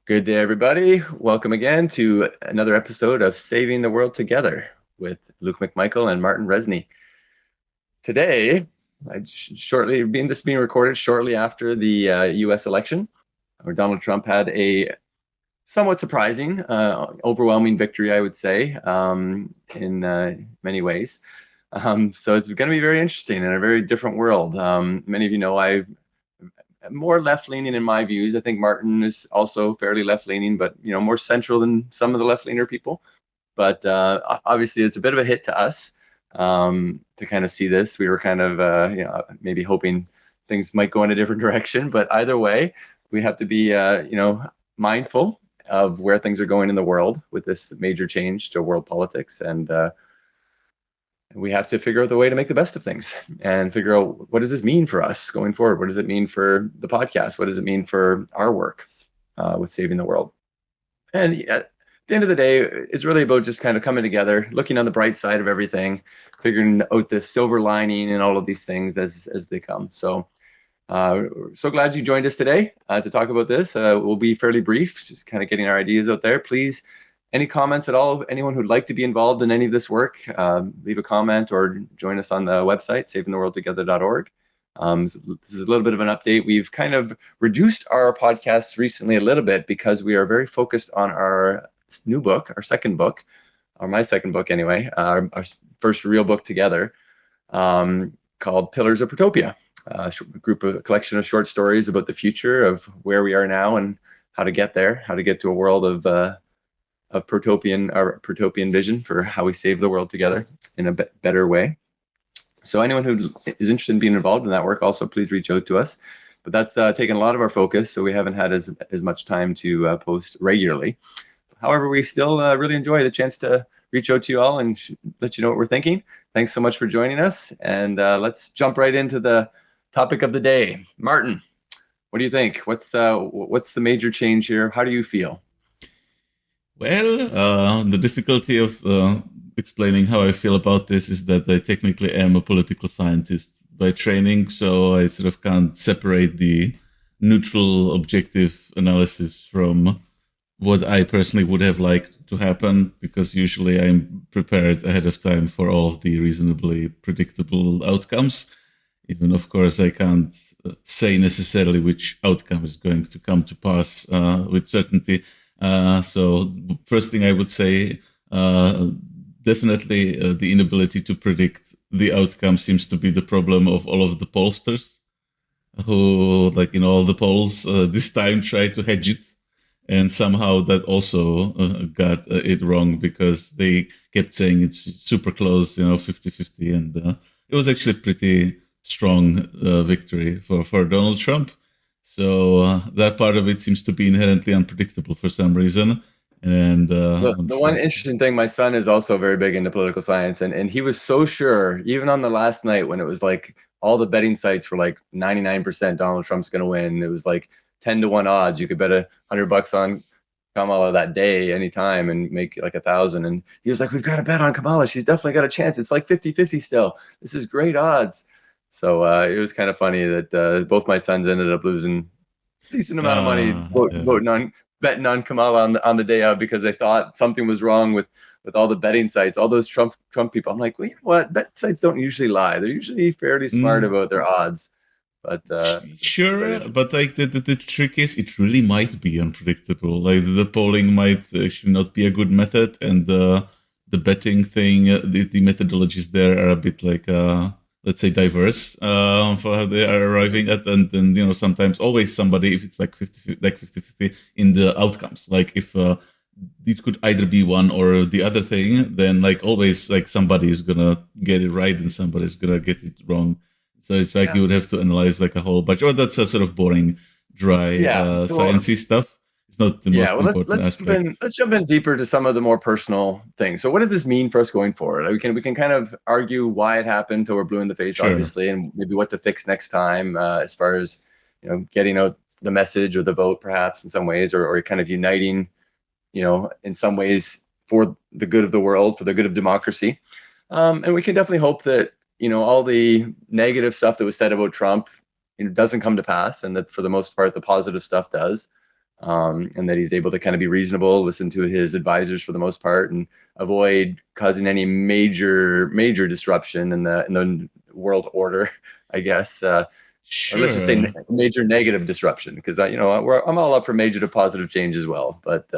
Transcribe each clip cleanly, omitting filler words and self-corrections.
Good day, everybody. Welcome again to another episode of Saving the World Together with Luke Macmichael and Martin Rezny. Today, this being recorded shortly after the U.S. election, where Donald Trump had a somewhat surprising, overwhelming victory, I would say, in many ways. So it's going to be very interesting in a very different world. Many of you know I'm more left-leaning in my views. I think Martin is also fairly left-leaning, but more central than some of the left-leaner people. But obviously, it's a bit of a hit to us to kind of see this. We were kind of maybe hoping things might go in a different direction, but either way, we have to be mindful of where things are going in the world with this major change to world politics, and we have to figure out the way to make the best of things and figure out what does this mean for us going forward? What does it mean for the podcast? What does it mean for our work with saving the world? And at the end of the day, it's really about just kind of coming together, looking on the bright side of everything, figuring out the silver lining and all of these things as they come. So so glad you joined us today to talk about this. We'll be fairly brief, just kind of getting our ideas out there. Please, any comments at all? Anyone who'd like to be involved in any of this work, leave a comment or join us on the website, savingtheworldtogether.org. So this is a little bit of an update. We've kind of reduced our podcasts recently a little bit because we are very focused on our new book, our second book, or my second book anyway, our first real book together, called Pillars of Protopia. A collection of short stories about the future of where we are now and how to get there, how to get to a world of protopian vision for how we save the world together in a better way. So anyone who is interested in being involved in that work, also please reach out to us. But that's taken a lot of our focus, so we haven't had as much time to post regularly. However, we still really enjoy the chance to reach out to you all and let you know what we're thinking. Thanks so much for joining us, and let's jump right into the topic of the day. Martin, what do you think? What's the major change here? How do you feel? Well, the difficulty of explaining how I feel about this is that I technically am a political scientist by training, so I sort of can't separate the neutral, objective analysis from what I personally would have liked to happen, because usually I'm prepared ahead of time for all of the reasonably predictable outcomes. Even, of course, I can't say necessarily which outcome is going to come to pass with certainty. So first thing I would say, definitely the inability to predict the outcome seems to be the problem of all of the pollsters who, like in all the polls, this time try to hedge it. And somehow that also got it wrong, because they kept saying it's super close, 50-50. And it was actually pretty strong victory for Donald Trump. So that part of it seems to be inherently unpredictable for some reason. And the one interesting thing, my son is also very big into political science, and he was so sure, even on the last night when it was like all the betting sites were like 99% Donald Trump's going to win. It was like 10-1 odds. You could bet $100 on Kamala that day anytime and make like 1,000. And he was like, we've got to bet on Kamala. She's definitely got a chance. It's like 50-50 still. This is great odds. So it was kind of funny that both my sons ended up losing a decent amount of money betting on Kamala on the day of, because they thought something was wrong with all the betting sites, all those Trump people. I'm like, well, you know what? Bet sites don't usually lie. They're usually fairly smart about their odds. But sure, but like the trick is, it really might be unpredictable. Like the polling might actually not be a good method, and the betting thing, the methodologies there are a bit like let's say diverse for how they are arriving at, and then sometimes always somebody, if it's like 50-50 in the outcomes, like if it could either be one or the other thing, then like always like somebody is gonna get it right and somebody's gonna get it wrong. So it's like you would have to analyze like a whole bunch. Oh, that's a sort of boring, dry, sciencey stuff. It's not the most important aspect. Let's jump in deeper to some of the more personal things. So, what does this mean for us going forward? We can kind of argue why it happened till we're blue in the face, obviously, and maybe what to fix next time, as far as getting out the message or the vote, perhaps in some ways, or kind of uniting, in some ways for the good of the world, for the good of democracy. And we can definitely hope that all the negative stuff that was said about Trump, doesn't come to pass, and that for the most part, the positive stuff does. and that he's able to kind of be reasonable, listen to his advisors for the most part, and avoid causing any major disruption in the world order, I guess. Or let's just say Sure. major negative disruption, because I'm all up for major to positive change as well. But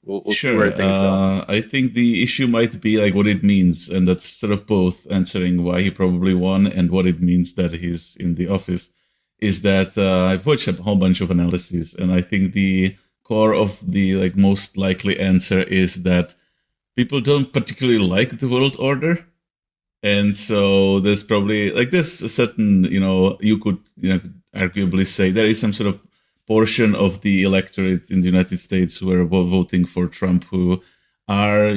we'll see where Sure. things go. I think the issue might be like what it means, and that's sort of both answering why he probably won and what it means that he's in the office. Is that I've watched a whole bunch of analyses, and I think the core of the like most likely answer is that people don't particularly like the world order, and so there's probably like there's a certain you could arguably say there is some sort of portion of the electorate in the United States who are voting for Trump who are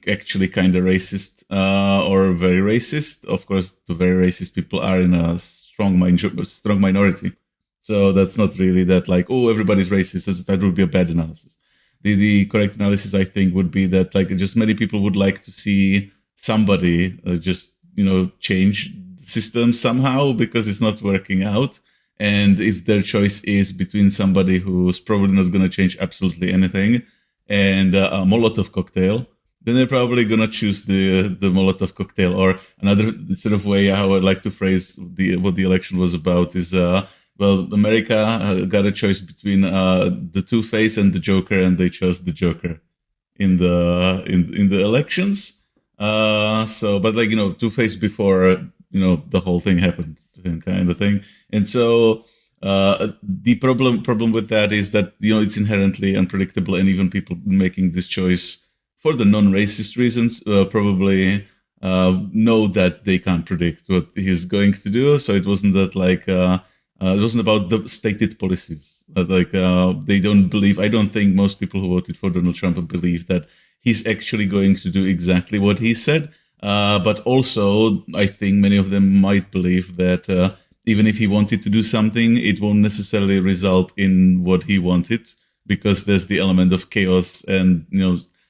actually kind of racist or very racist. Of course, the very racist people are in a strong minority, so that's not really that like, oh, everybody's racist. That would be a bad analysis. The correct analysis, I think, would be that like just many people would like to see somebody just change the system somehow because it's not working out. And if their choice is between somebody who's probably not going to change absolutely anything and a Molotov cocktail, then they're probably going to choose the Molotov cocktail. Or another sort of way how I'd like to phrase what the election was about is well, America got a choice between the Two-Face and the Joker, and they chose the Joker in the elections. So, but like Two-Face before the whole thing happened to him, kind of thing. And so the problem with that is that it's inherently unpredictable, and even people making this choice for the non-racist reasons probably know that they can't predict what he's going to do. So it wasn't that like it wasn't about the stated policies. They don't believe. I don't think most people who voted for Donald Trump believe that he's actually going to do exactly what he said. But also, I think many of them might believe that even if he wanted to do something, it won't necessarily result in what he wanted, because there's the element of chaos and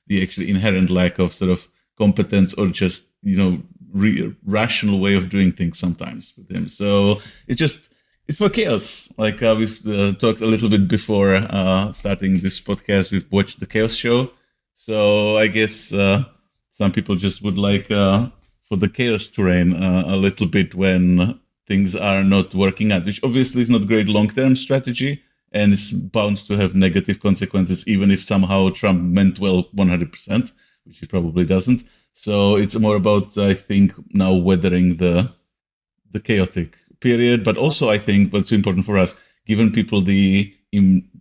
the actually inherent lack of sort of competence or just rational way of doing things sometimes with him. So it's for chaos. Like we've talked a little bit before starting this podcast. We've watched the Chaos Show. So I guess some people just would like for the chaos to reign a little bit when things are not working out, which obviously is not great long-term strategy and is bound to have negative consequences, even if somehow Trump meant well 100%, which he probably doesn't. So it's more about, I think, now weathering the chaotic period, but also I think what's important for us, giving people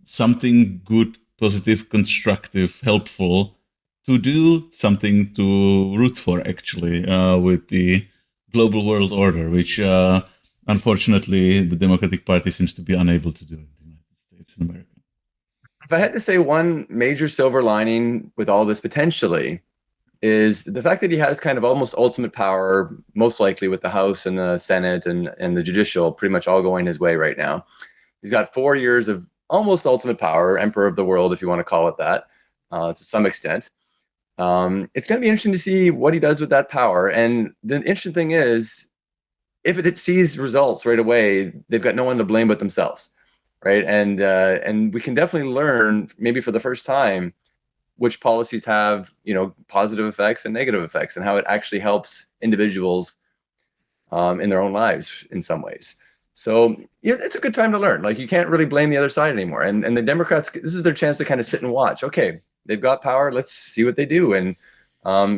something good, positive, constructive, helpful to do, something to root for actually with the global world order, which unfortunately the Democratic Party seems to be unable to do in the United States and America. If I had to say one major silver lining with all this potentially is the fact that he has kind of almost ultimate power, most likely with the House and the Senate and the judicial pretty much all going his way right now. He's got 4 years of almost ultimate power, emperor of the world, if you want to call it that, to some extent. It's going to be interesting to see what he does with that power. And the interesting thing is, if it sees results right away, they've got no one to blame but themselves, right? And we can definitely learn, maybe for the first time, which policies have positive effects and negative effects, and how it actually helps individuals in their own lives in some ways. So it's a good time to learn. Like, you can't really blame the other side anymore. And the Democrats, this is their chance to kind of sit and watch. Okay, they've got power. Let's see what they do, and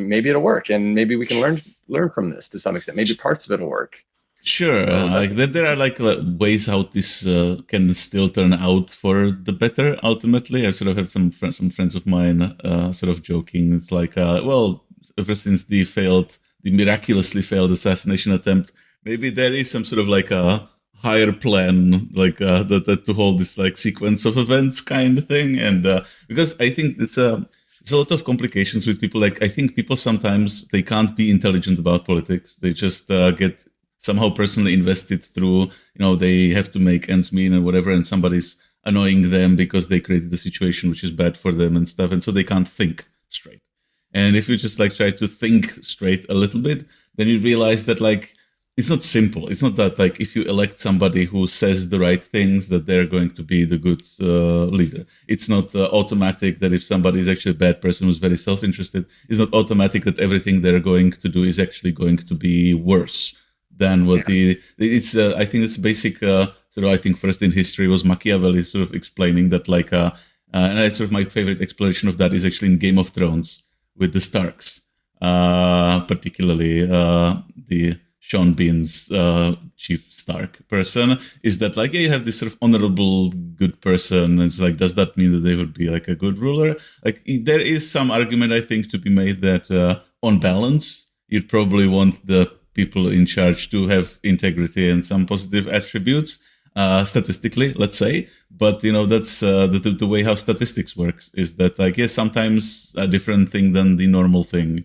maybe it'll work, and maybe we can learn from this to some extent. Maybe parts of it will work. Sure, So like there are like ways how this can still turn out for the better. Ultimately, I sort of have some friends of mine sort of joking. It's like, well, ever since the miraculously failed assassination attempt, maybe there is some sort of like a higher plan, like that to hold this like sequence of events kind of thing. And because I think it's a lot of complications with people. Like, I think people sometimes they can't be intelligent about politics. They just get somehow personally invested through, they have to make ends meet and whatever, and somebody's annoying them because they created a situation which is bad for them and stuff, and so they can't think straight. And if you just like try to think straight a little bit, then you realize that like it's not simple. It's not that like if you elect somebody who says the right things that they're going to be the good leader. It's not automatic that if somebody is actually a bad person who's very self-interested, it's not automatic that everything they're going to do is actually going to be worse than what it's. I think it's basic. Sort of, I think first in history was Machiavelli sort of explaining that like, and I sort of my favorite explanation of that is actually in Game of Thrones with the Starks, particularly the Sean Bean's Chief Stark person, is that like, yeah, you have this sort of honorable good person. It's like, does that mean that they would be like a good ruler? Like, there is some argument, I think, to be made that on balance, you'd probably want the people in charge to have integrity and some positive attributes, statistically, let's say. But, you know, that's the way how statistics works, is that, like, yeah, sometimes a different thing than the normal thing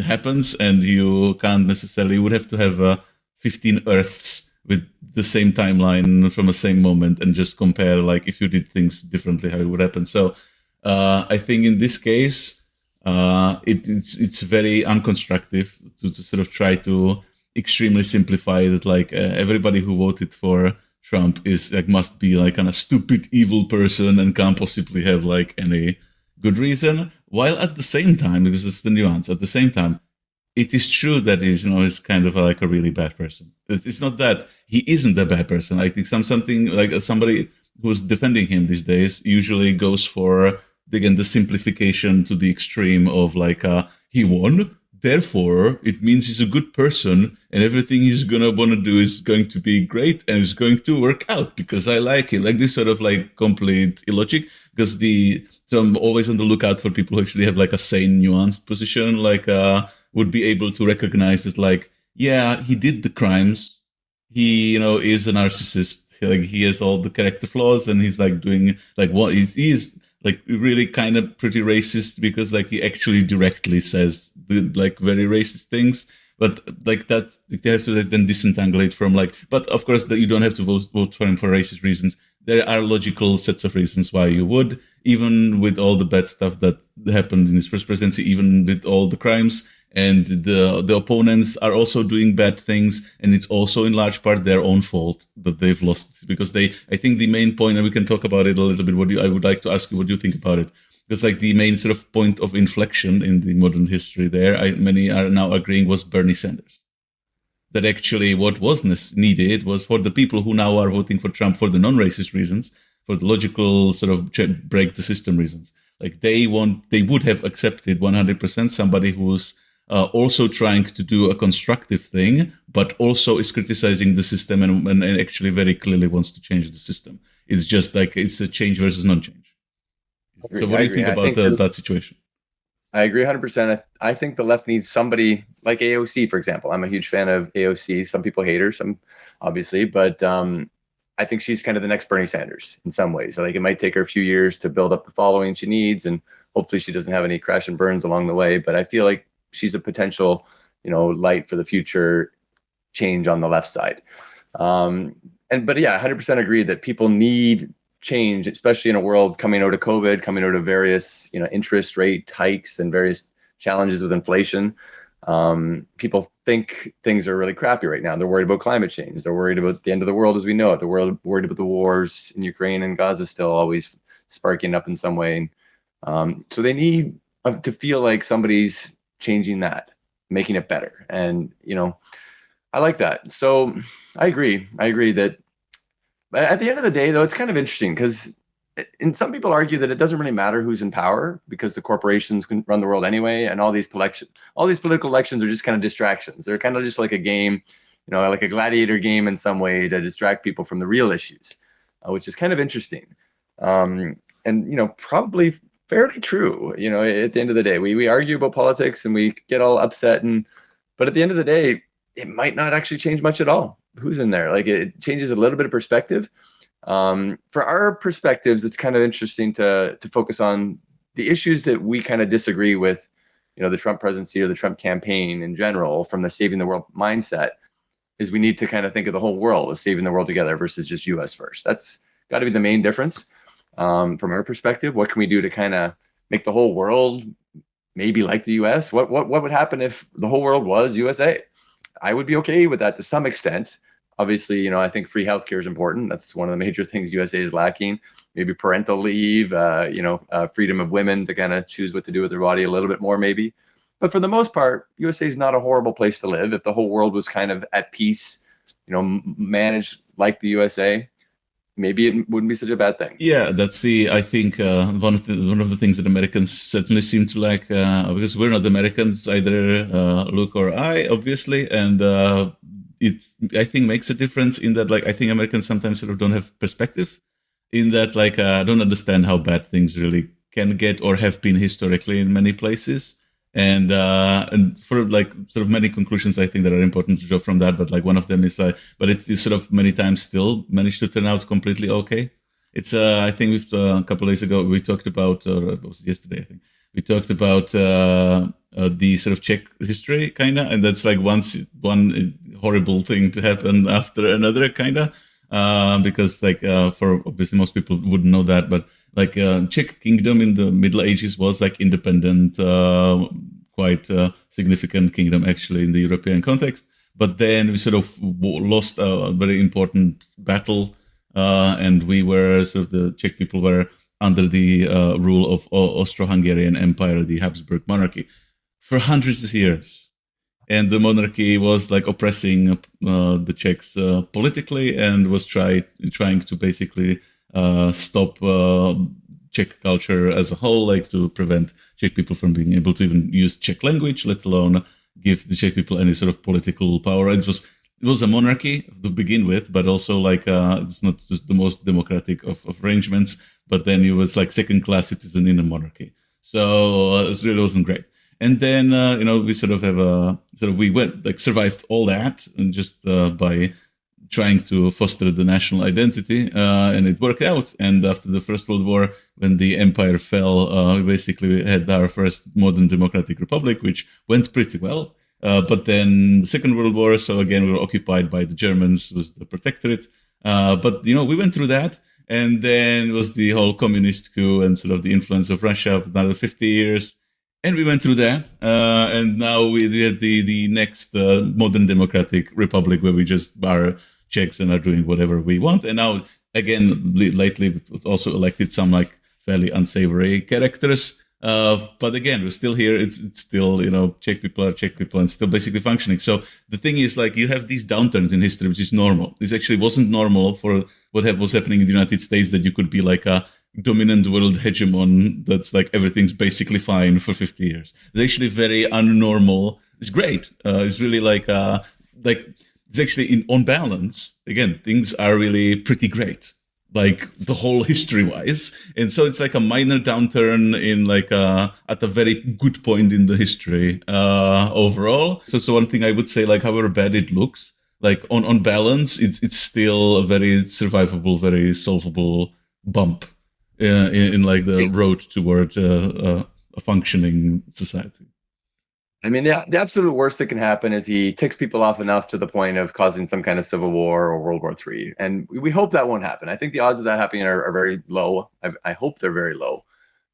happens, and you can't necessarily, you would have to have 15 Earths with the same timeline from the same moment and just compare, like, if you did things differently, how it would happen. So I think in this case, it's very unconstructive to sort of try to extremely simplify it. Like everybody who voted for Trump is like must be like kind of stupid, evil person and can't possibly have like any good reason. While at the same time, because it's the nuance, at the same time, it is true that he's kind of like a really bad person. It's not that he isn't a bad person. I think something like somebody who's defending him these days usually goes for, again, the simplification to the extreme of like he won, therefore it means he's a good person and everything he's gonna want to do is going to be great and it's going to work out because I like it. Like this sort of like complete illogic, because so I'm always on the lookout for people who actually have like a sane, nuanced position, like would be able to recognize that, like, yeah, he did the crimes, he is a narcissist, like he has all the character flaws and he's like doing like what he's like really kind of pretty racist because like he actually directly says the like very racist things, but like that they have to like, then disentangle it from like, but of course that you don't have to vote for him for racist reasons. There are logical sets of reasons why you would, even with all the bad stuff that happened in his first presidency, even with all the crimes. And the opponents are also doing bad things, and it's also in large part their own fault that they've lost, because I think the main point, and we can talk about it a little bit, I would like to ask you what you think about it, because like the main sort of point of inflection in the modern history there, many are now agreeing, was Bernie Sanders. That actually what was needed was for the people who now are voting for Trump for the non-racist reasons, for the logical sort of break the system reasons. Like they would have accepted 100% somebody who's also trying to do a constructive thing, but also is criticizing the system and actually very clearly wants to change the system. It's just like it's a change versus non-change. So what do you think about that situation? I agree 100%. I think the left needs somebody like AOC, for example. I'm a huge fan of AOC. Some people hate her, some obviously, but I think she's kind of the next Bernie Sanders in some ways. Like it might take her a few years to build up the following she needs, and hopefully she doesn't have any crash and burns along the way. But I feel like she's a potential, light for the future change on the left side. But yeah, 100% agree that people need change, especially in a world coming out of COVID, coming out of various, interest rate hikes and various challenges with inflation. People think things are really crappy right now. They're worried about climate change. They're worried about the end of the world as we know it. They're worried about the wars in Ukraine and Gaza still always sparking up in some way. So they need to feel like somebody's changing that, making it better. And, I like that. So I agree that at the end of the day, though, it's kind of interesting because some people argue that it doesn't really matter who's in power because the corporations can run the world anyway. And all these political elections are just kind of distractions. They're kind of just like a game, like a gladiator game in some way to distract people from the real issues, which is kind of interesting. And, probably fairly true. At the end of the day, we argue about politics and we get all upset, but at the end of the day, it might not actually change much at all. Who's in there? Like it changes a little bit of perspective. For our perspectives, it's kind of interesting to focus on the issues that we kind of disagree with, the Trump presidency or the Trump campaign in general, from the saving the world mindset, is we need to kind of think of the whole world as saving the world together versus just US first. That's got to be the main difference. From our perspective, what can we do to kind of make the whole world maybe like the US? What would happen if the whole world was USA? I would be okay with that to some extent. Obviously, I think free healthcare is important. That's one of the major things USA is lacking. Maybe parental leave, freedom of women to kind of choose what to do with their body a little bit more, maybe. But for the most part, USA is not a horrible place to live. If the whole world was kind of at peace, managed like the USA, maybe it wouldn't be such a bad thing. Yeah, that's I think one of the things that Americans certainly seem to like, because we're not Americans either, Luke or I, obviously, and it I think makes a difference in that, like, I think Americans sometimes sort of don't have perspective in that, like, don't understand how bad things really can get or have been historically in many places. And for like sort of many conclusions I think that are important to draw from that, but like one of them is but it's sort of many times still managed to turn out completely okay. It's I think we've a couple of days ago we talked about, or it was yesterday I think we talked about the sort of Czech history kind of, and that's like one horrible thing to happen after another kind of, because like for obviously most people wouldn't know that, but like Czech kingdom in the Middle Ages was like independent, quite significant kingdom actually in the European context. But then we sort of lost a very important battle, and we were sort of the Czech people were under the rule of Austro-Hungarian Empire, the Habsburg monarchy, for hundreds of years. And the monarchy was like oppressing the Czechs politically, and was trying to basically stop Czech culture as a whole, like to prevent Czech people from being able to even use Czech language, let alone give the Czech people any sort of political power. It was a monarchy to begin with, but also like it's not just the most democratic of arrangements. But then it was like second-class citizen in a monarchy, so it really wasn't great. And then we sort of have we went like survived all that, and just by trying to foster the national identity, and it worked out. And after the First World War, when the empire fell, we basically had our first modern democratic republic, which went pretty well. But then the Second World War, so again, we were occupied by the Germans, was the protectorate. But we went through that. And then it was the whole communist coup and sort of the influence of Russia for another 50 years. And we went through that, and now we had the next modern democratic republic where we just are Czechs and are doing whatever we want. And now, again, lately, we've also elected some like fairly unsavory characters. But again, we're still here. It's still, Czech people are Czech people and still basically functioning. So the thing is, like, you have these downturns in history, which is normal. This actually wasn't normal for what was happening in the United States, that you could be like a dominant world hegemon that's like everything's basically fine for 50 years. It's actually very unnormal. It's great. It's really like it's actually on balance. Again, things are really pretty great, like the whole history wise. And so it's like a minor downturn in like at a very good point in the history overall. So one thing I would say, like however bad it looks, like on balance, it's still a very survivable, very solvable bump in like the road toward a functioning society. I mean, the absolute worst that can happen is he ticks people off enough to the point of causing some kind of civil war or World War III. And we hope that won't happen. I think the odds of that happening are very low. I hope they're very low,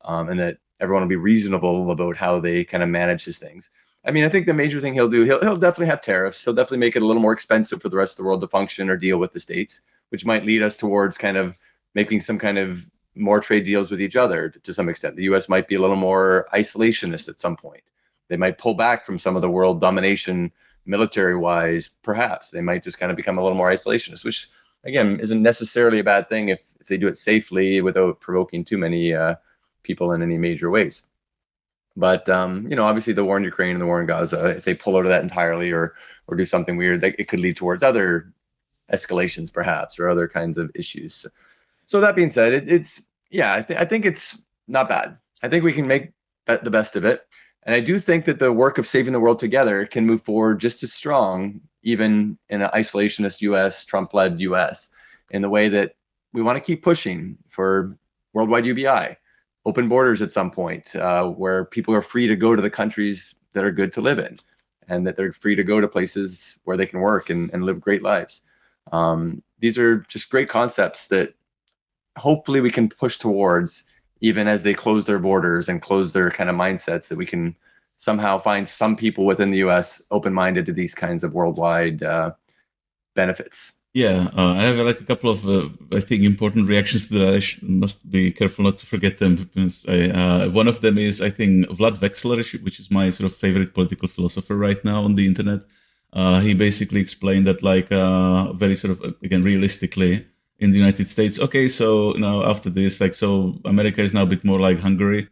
and that everyone will be reasonable about how they kind of manage his things. I mean, I think the major thing he'll do, he'll definitely have tariffs. He'll definitely make it a little more expensive for the rest of the world to function or deal with the states, which might lead us towards kind of making some kind of more trade deals with each other to some extent. The US might be a little more isolationist at some point. They might pull back from some of the world domination military-wise, perhaps. They might just kind of become a little more isolationist, which, again, isn't necessarily a bad thing if they do it safely without provoking too many people in any major ways. But, obviously the war in Ukraine and the war in Gaza, if they pull out of that entirely or do something weird, it could lead towards other escalations, perhaps, or other kinds of issues. So that being said, I think it's not bad. I think we can make the best of it. And I do think that the work of saving the world together can move forward just as strong, even in an isolationist US, Trump-led US, in the way that we want to keep pushing for worldwide UBI, open borders at some point, where people are free to go to the countries that are good to live in, and that they're free to go to places where they can work and live great lives. These are just great concepts that hopefully we can push towards, even as they close their borders and close their kind of mindsets, that we can somehow find some people within the U.S. open-minded to these kinds of worldwide benefits. Yeah, I have like a couple of, I think, important reactions to that. Must be careful not to forget them. Because one of them is, I think, Vlad Vexler, which is my sort of favorite political philosopher right now on the internet. He basically explained that, like, very sort of, again, realistically, in the United States, okay, so now after this, like, so America is now a bit more like Hungary,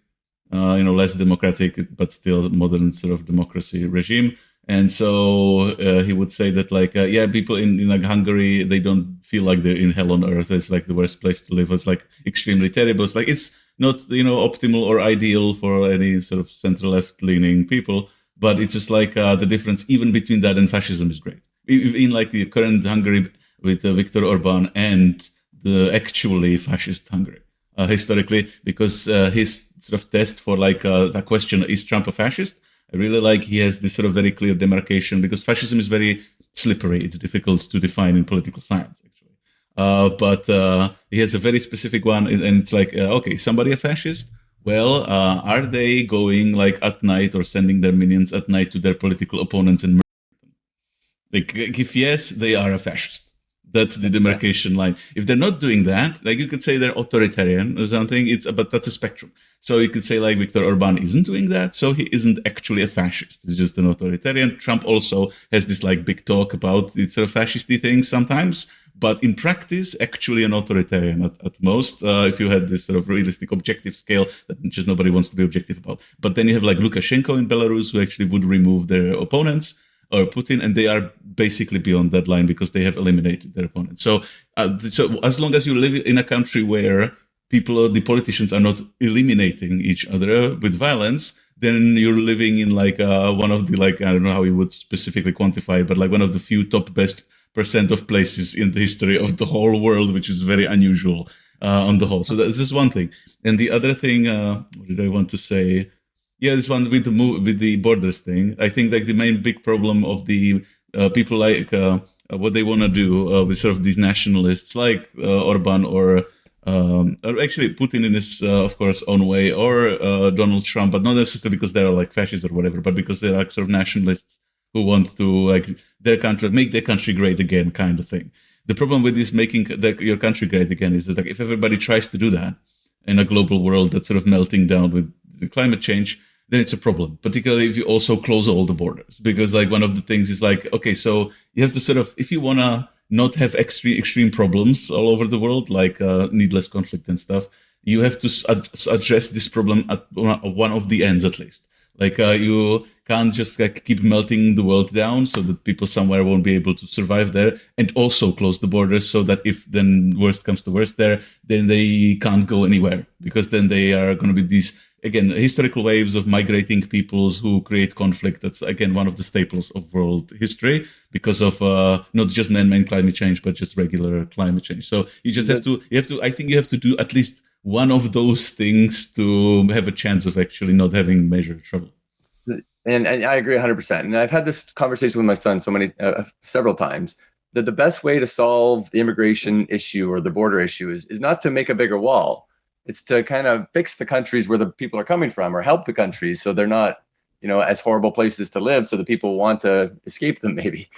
less democratic, but still modern sort of democracy regime. And so he would say that, like, yeah, people in like Hungary, they don't feel like they're in hell on earth. It's like the worst place to live. It's like extremely terrible. It's like it's not, optimal or ideal for any sort of center left leaning people. But it's just like the difference even between that and fascism is great. In like the current Hungary with Viktor Orban and the actually fascist Hungary historically, because his sort of test for like the question, is Trump a fascist? I really like he has this sort of very clear demarcation, because fascism is very slippery. It's difficult to define in political science, actually. But he has a very specific one, and it's like, okay, somebody a fascist? Well, are they going like at night or sending their minions at night to their political opponents and murdering them? Like, if yes, they are a fascist. That's the demarcation line. If they're not doing that, like you could say they're authoritarian or something, but that's a spectrum. So you could say like Viktor Orban isn't doing that, so he isn't actually a fascist. He's just an authoritarian. Trump also has this like big talk about these sort of fascisty things sometimes, but in practice, actually an authoritarian at most, if you had this sort of realistic objective scale that just nobody wants to be objective about. But then you have like Lukashenko in Belarus, who actually would remove their opponents, or Putin, and they are basically beyond that line because they have eliminated their opponents. So as long as you live in a country where the politicians are not eliminating each other with violence, then you're living in like one of the, like, I don't know how you would specifically quantify it, but like one of the few top best % of places in the history of the whole world, which is very unusual on the whole. So that's just one thing. And the other thing, what did I want to say? Yeah, this one with the borders thing. I think like the main big problem of the people like what they want to do with sort of these nationalists like Orban or actually Putin in his of course own way, or Donald Trump, but not necessarily because they're like fascists or whatever, but because they're like sort of nationalists who want to like make their country great again, kind of thing. The problem with this making your country great again is that like if everybody tries to do that in a global world that's sort of melting down with the climate change, then it's a problem, particularly if you also close all the borders. Because like one of the things is like, okay, so you have to sort of, if you want to not have extreme problems all over the world, like needless conflict and stuff, you have to address this problem at one of the ends at least. Like you can't just like keep melting the world down so that people somewhere won't be able to survive there, and also close the borders so that if then worst comes to worst there, then they can't go anywhere, because then they are going to be these, again, historical waves of migrating peoples who create conflict. That's, again, one of the staples of world history because of not just man-made climate change, but just regular climate change. So you just have to, I think you have to do at least one of those things to have a chance of actually not having major trouble. And I agree 100%. And I've had this conversation with my son several times, that the best way to solve the immigration issue or the border issue is not to make a bigger wall. It's to kind of fix the countries where the people are coming from, or help the countries so they're not, as horrible places to live, so the people want to escape them, maybe,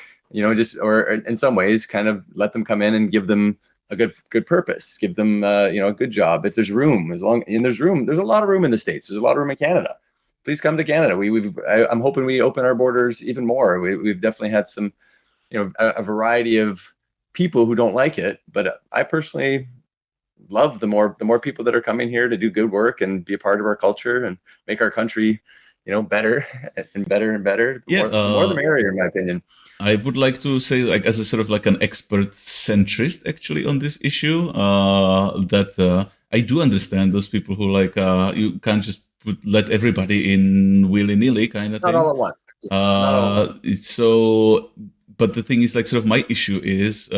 or in some ways kind of let them come in and give them a good purpose, give them a good job. If there's room, there's a lot of room in the States. There's a lot of room in Canada. Please come to Canada. I'm hoping we open our borders even more. We've definitely had some, a variety of people who don't like it, but I personally love the more people that are coming here to do good work and be a part of our culture and make our country, better and better and better. The more the merrier, in my opinion. I would like to say, like, as a sort of like an expert centrist actually on this issue, that I do understand those people who like you can't just let everybody in willy-nilly kind of thing. Not all at once. So, but the thing is, like, sort of my issue is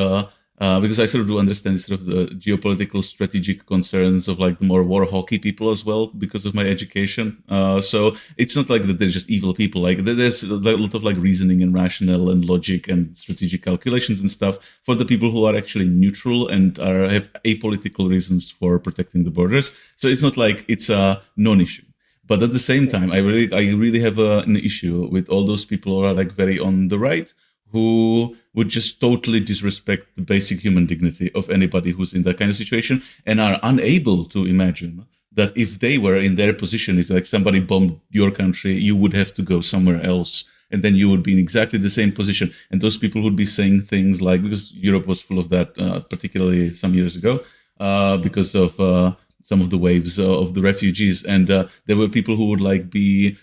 because I sort of do understand sort of the geopolitical strategic concerns of like the more war hawky people as well because of my education. So it's not like that they're just evil people. Like there's a lot of like reasoning and rationale and logic and strategic calculations and stuff for the people who are actually neutral and have apolitical reasons for protecting the borders. So it's not like it's a non-issue. But at the same time, I really have an issue with all those people who are like very on the right, who would just totally disrespect the basic human dignity of anybody who's in that kind of situation, and are unable to imagine that if they were in their position, if like somebody bombed your country, you would have to go somewhere else, and then you would be in exactly the same position. And those people would be saying things like, because Europe was full of that, particularly some years ago, because of some of the waves of the refugees, and there were people who would like be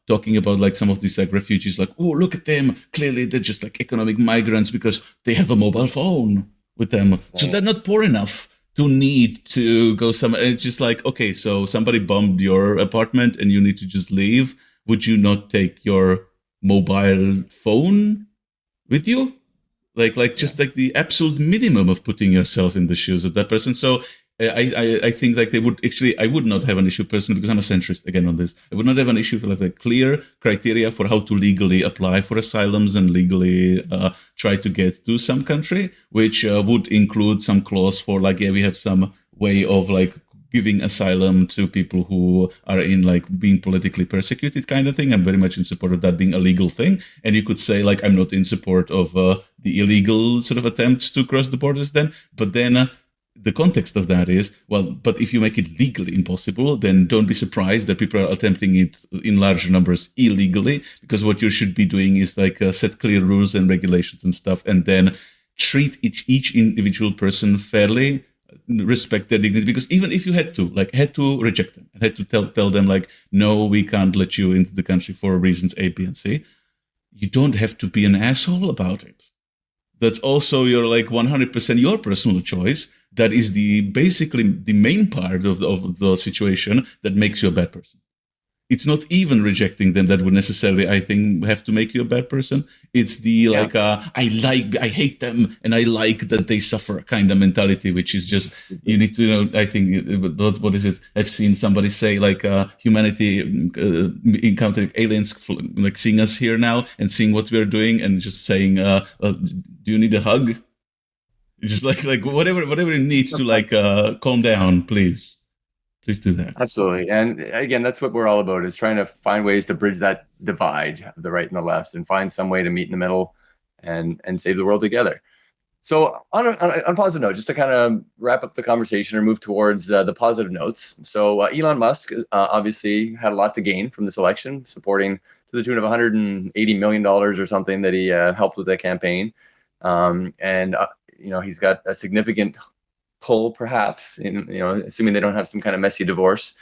talking about like some of these like refugees, like, oh, look at them, clearly they're just like economic migrants because they have a mobile phone with them, so they're not poor enough to need to go somewhere. It's just like, okay, so somebody bombed your apartment and you need to just leave. Would you not take your mobile phone with you? Like just like the absolute minimum of putting yourself in the shoes of that person. So I think like they would actually, I would not have an issue personally, because I'm a centrist again on this. I would not have an issue with like a clear criteria for how to legally apply for asylums and legally try to get to some country, which would include some clause for like, yeah, we have some way of like giving asylum to people who are in like being politically persecuted kind of thing. I'm very much in support of that being a legal thing. And you could say like, I'm not in support of the illegal sort of attempts to cross the borders then, but then the context of that is, well, but if you make it legally impossible, then don't be surprised that people are attempting it in large numbers illegally, because what you should be doing is like set clear rules and regulations and stuff, and then treat each individual person fairly, respect their dignity. Because even if you had to reject them and had to tell them like, no, we can't let you into the country for reasons A, B, and C, you don't have to be an asshole about it. That's also your like 100% your personal choice. That is basically the main part of the situation that makes you a bad person. It's not even rejecting them that would necessarily, I think, have to make you a bad person. It's the I hate them and I like that they suffer kind of mentality, which is just, you need to, I think, what is it? I've seen somebody say like humanity encountering aliens, like seeing us here now and seeing what we're doing and just saying, do you need a hug? Just like whatever it needs to like calm down, please do that. Absolutely. And again, that's what we're all about, is trying to find ways to bridge that divide of the right and the left, and find some way to meet in the middle and save the world together. So on a positive note, just to kind of wrap up the conversation or move towards the positive notes. So Elon Musk obviously had a lot to gain from this election, supporting to the tune of $180 million or something that he helped with that campaign. And he's got a significant pull, perhaps, in assuming they don't have some kind of messy divorce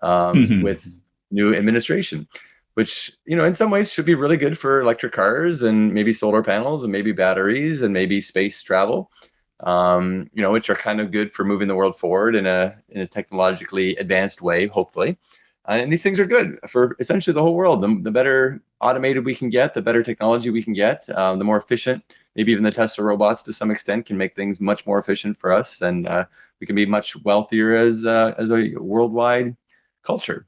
with new administration, which in some ways should be really good for electric cars and maybe solar panels and maybe batteries and maybe space travel, which are kind of good for moving the world forward in a technologically advanced way, hopefully. And these things are good for essentially the whole world. The better automated we can get, the better technology we can get, the more efficient. Maybe even the Tesla robots, to some extent, can make things much more efficient for us, and we can be much wealthier as a worldwide culture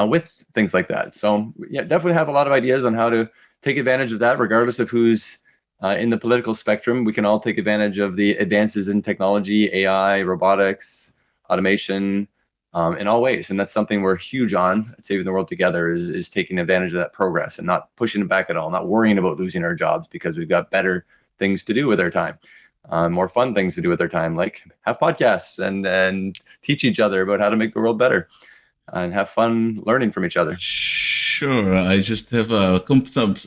with things like that. So yeah, definitely have a lot of ideas on how to take advantage of that, regardless of who's in the political spectrum. We can all take advantage of the advances in technology, AI, robotics, automation, in all ways. And that's something we're huge on at Saving the World Together, is taking advantage of that progress and not pushing it back at all, not worrying about losing our jobs, because we've got better things to do with our time, more fun things to do with our time, like have podcasts and teach each other about how to make the world better and have fun learning from each other. Sure. I just have a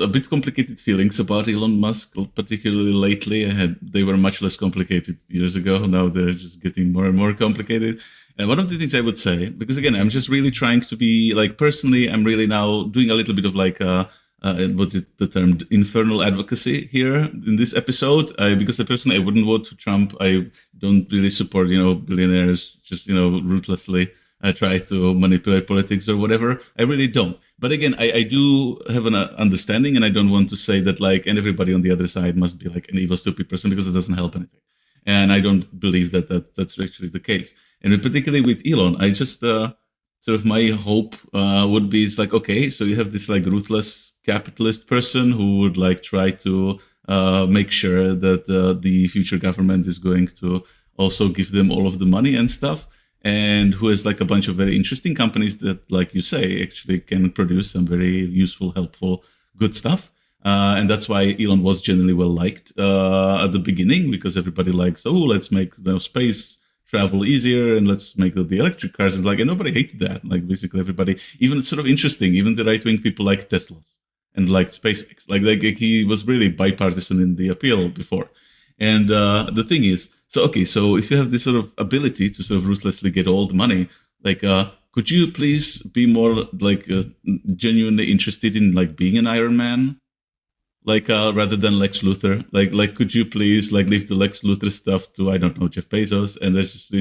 bit complicated feelings about Elon Musk, particularly lately. They were much less complicated years ago. Now they're just getting more and more complicated. And one of the things I would say, because again, I'm just really trying to be like, personally, I'm really now doing a little bit of like, what's the term, infernal advocacy here in this episode, because personally I wouldn't vote for Trump. I don't really support, billionaires just, ruthlessly try to manipulate politics or whatever. I really don't. But again, I do have an understanding, and I don't want to say that like, and everybody on the other side must be like an evil, stupid person, because it doesn't help anything. And I don't believe that's actually the case. And particularly with Elon, I just sort of my hope would be, it's like, okay, so you have this like ruthless capitalist person who would like try to make sure that the future government is going to also give them all of the money and stuff. and who has like a bunch of very interesting companies that, like you say, actually can produce some very useful, helpful, good stuff. And that's why Elon was generally well liked at the beginning, because everybody likes, oh, let's make space travel easier and let's make the electric cars. And like, and nobody hated that. Like basically everybody, even it's sort of interesting, even the right wing people like Teslas and like SpaceX. Like he was really bipartisan in the appeal before. And the thing is, so okay, so if you have this sort of ability to sort of ruthlessly get all the money, like could you please be more like genuinely interested in like being an Iron Man? Like rather than Lex Luthor, like could you please like leave the Lex Luthor stuff to, I don't know, Jeff Bezos, and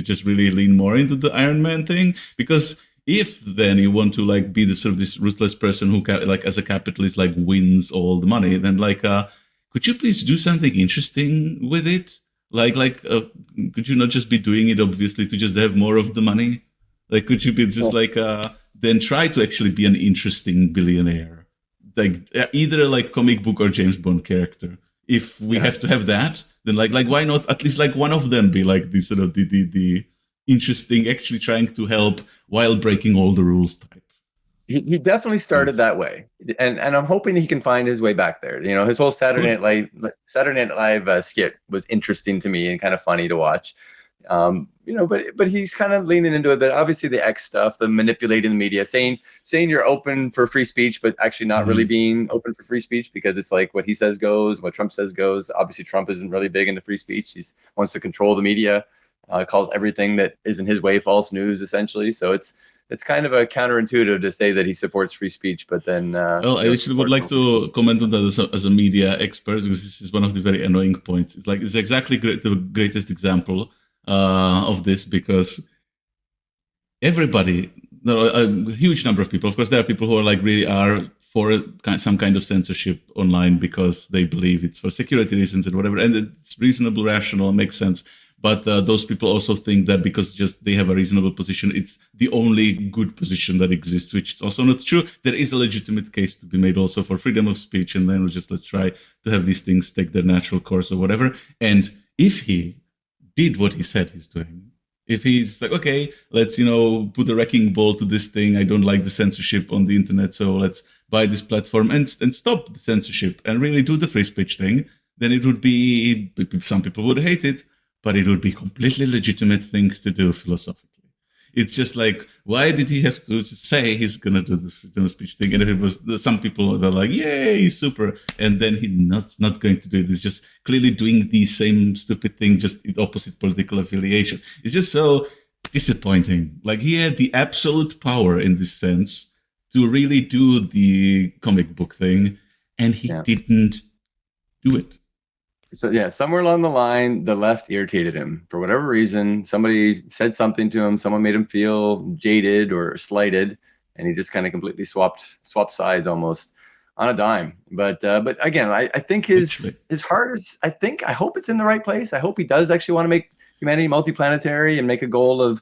just really lean more into the Iron Man thing? Because if then you want to like be the sort of this ruthless person who like as a capitalist like wins all the money, then like could you please do something interesting with it? Could you not just be doing it obviously to just have more of the money? Like could you be just like then try to actually be an interesting billionaire? Like either like comic book or James Bond character. If we have to have that, then like why not at least like one of them be like the sort of the interesting, actually trying to help while breaking all the rules type. He definitely started that way, and I'm hoping he can find his way back there. You know, his whole Saturday Night Live skit was interesting to me and kind of funny to watch. You know, but he's kind of leaning into it. But obviously, the X stuff, the manipulating the media, saying you're open for free speech, but actually not really being open for free speech, because it's like what he says goes, what Trump says goes. Obviously, Trump isn't really big into free speech. He wants to control the media, calls everything that isn't his way false news, essentially. So it's kind of a counterintuitive to say that he supports free speech, but then. Well, I actually would like to comment on that as a media expert, because this is one of the very annoying points. It's like it's exactly the greatest example of this, because everybody, a huge number of people, of course, there are people who are like really are for some kind of censorship online because they believe it's for security reasons and whatever, and it's reasonable, rational, makes sense. But those people also think that because just they have a reasonable position, it's the only good position that exists, which is also not true. There is a legitimate case to be made also for freedom of speech, and then let's try to have these things take their natural course or whatever. And if he did what he said he's doing, if he's like, okay, let's, put a wrecking ball to this thing. I don't like the censorship on the internet, so let's buy this platform and stop the censorship and really do the free speech thing, then it would be, some people would hate it, but it would be completely legitimate thing to do philosophically. It's just like, why did he have to just say he's going to do the freedom of speech thing? And if it was, some people were like, yay, super. And then he's not going to do it. He's just clearly doing the same stupid thing, just the opposite political affiliation. It's just so disappointing. Like he had the absolute power in this sense to really do the comic book thing, and he didn't do it. So yeah, somewhere along the line, the left irritated him for whatever reason. Somebody said something to him. Someone made him feel jaded or slighted, and he just kind of completely swapped sides almost on a dime. But again, I think his heart is. I hope it's in the right place. I hope he does actually want to make humanity multiplanetary and make a goal of,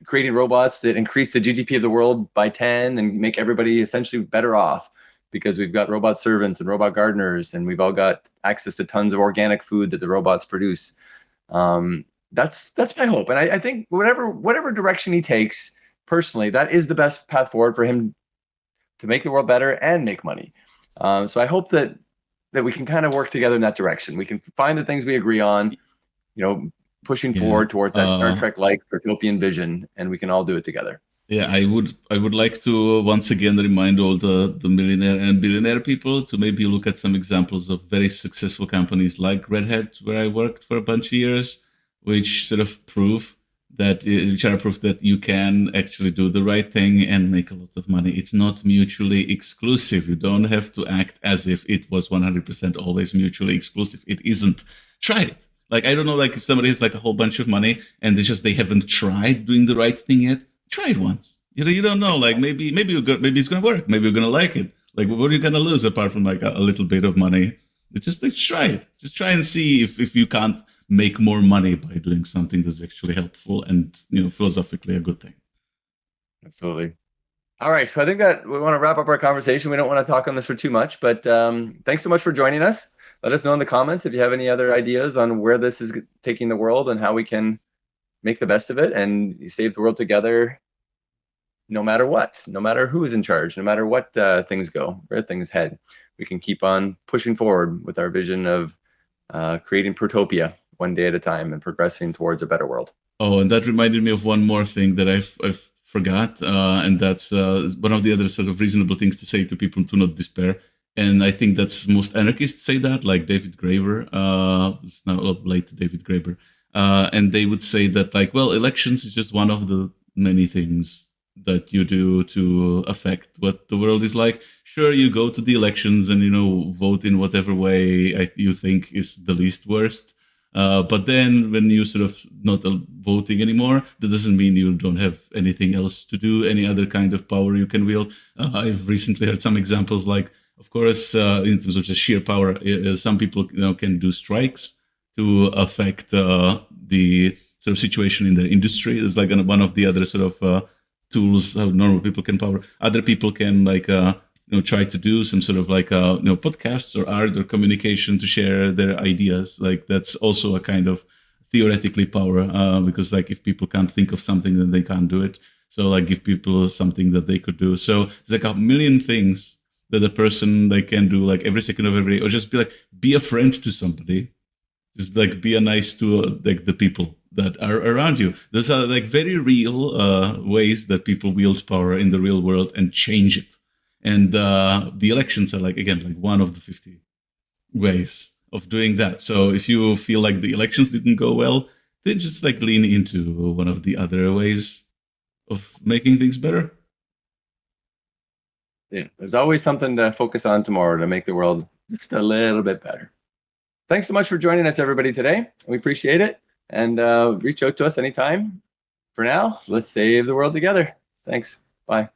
creating robots that increase the GDP of the world by 10 and make everybody essentially better off, because we've got robot servants and robot gardeners, and we've all got access to tons of organic food that the robots produce. That's my hope. And I think whatever direction he takes, personally, that is the best path forward for him to make the world better and make money. So I hope that we can kind of work together in that direction. We can find the things we agree on, pushing forward towards that Star Trek-like Protopian vision, and we can all do it together. Yeah, I would like to once again remind all the millionaire and billionaire people to maybe look at some examples of very successful companies like Red Hat, where I worked for a bunch of years, which sort of prove that you can actually do the right thing and make a lot of money. It's not mutually exclusive. You don't have to act as if it was 100% always mutually exclusive. It isn't. Try it. Like, I don't know, like if somebody has like a whole bunch of money and they haven't tried doing the right thing yet, try it once. You don't know. Like maybe it's gonna work. Maybe you're gonna like it. Like what are you gonna lose apart from like a little bit of money? Just like try it. Just try and see if you can't make more money by doing something that's actually helpful and philosophically a good thing. Absolutely. All right. So I think that we want to wrap up our conversation. We don't want to talk on this for too much, but thanks so much for joining us. Let us know in the comments if you have any other ideas on where this is taking the world and how we can make the best of it and save the world together, no matter what, no matter who is in charge, no matter what things go, where things head. We can keep on pushing forward with our vision of creating Protopia one day at a time and progressing towards a better world. Oh, and that reminded me of one more thing that I've forgot, and that's one of the other sort of reasonable things to say to people to not despair. And I think that's most anarchists say that, like David Graeber, it's now late David Graeber, and they would say that, like, well, elections is just one of the many things that you do to affect what the world is like. Sure, you go to the elections and, you know, vote in whatever way you think is the least worst. But then when you sort of not voting anymore, that doesn't mean you don't have anything else to do, any other kind of power you can wield. I've recently heard some examples, like, of course, in terms of just sheer power, some people, you know, can do strikes to affect the sort of situation in their industry. It's like one of the other sort of tools how normal people can power. Other people can, like, you know, try to do some sort of like you know, podcasts or art or communication to share their ideas. Like, that's also a kind of theoretically power, because, like, if people can't think of something, then they can't do it. So, like, give people something that they could do. So there's like a million things that a person, like, can do, like, every second of every day, or just be a friend to somebody. Just, like, be a nice to like the people that are around you. Those are, like, very real ways that people wield power in the real world and change it. And the elections are, like, again, like one of the 50 ways of doing that. So if you feel like the elections didn't go well, then just, like, lean into one of the other ways of making things better. Yeah, there's always something to focus on tomorrow to make the world just a little bit better. Thanks so much for joining us, everybody, today. We appreciate it. And reach out to us anytime. For now, let's save the world together. Thanks. Bye.